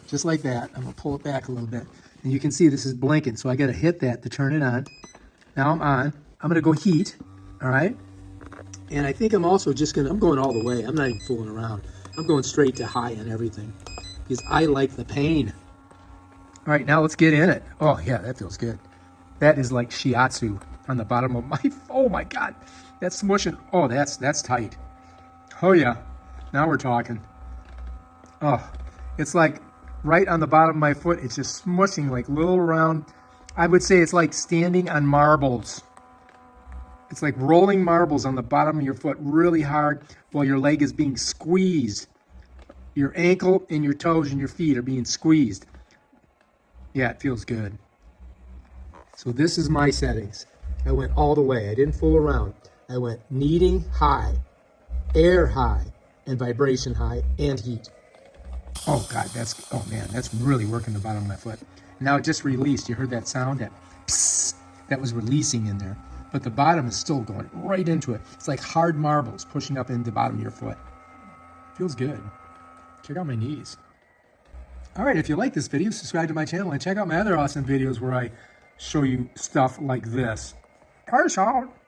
just like that. I'm gonna pull it back a little bit. And you can see this is blinking, so I gotta hit that to turn it on. Now I'm on. I'm gonna go heat, all right? And I think I'm also just gonna, I'm going all the way. I'm not even fooling around. I'm going straight to high on everything because I like the pain. All right, now let's get in it. Oh yeah, that feels good. That is like Shiatsu on the bottom of my, oh my God, that's smushing. Oh, that's tight. Oh yeah, now we're talking. Oh, it's like right on the bottom of my foot. It's just smushing like little round. I would say it's like standing on marbles. It's like rolling marbles on the bottom of your foot really hard while your leg is being squeezed. Your ankle and your toes and your feet are being squeezed. Yeah, it feels good. So this is my settings. I went all the way. I didn't fool around. I went kneading high, air high, and vibration high, and heat. Oh God, oh man, that's really working the bottom of my foot. Now it just released. You heard that sound? That psst, that was releasing in there. But the bottom is still going right into it. It's like hard marbles pushing up into the bottom of your foot. Feels good. Check out my knees. All right, if you like this video, subscribe to my channel and check out my other awesome videos where I show you stuff like this. Peace out.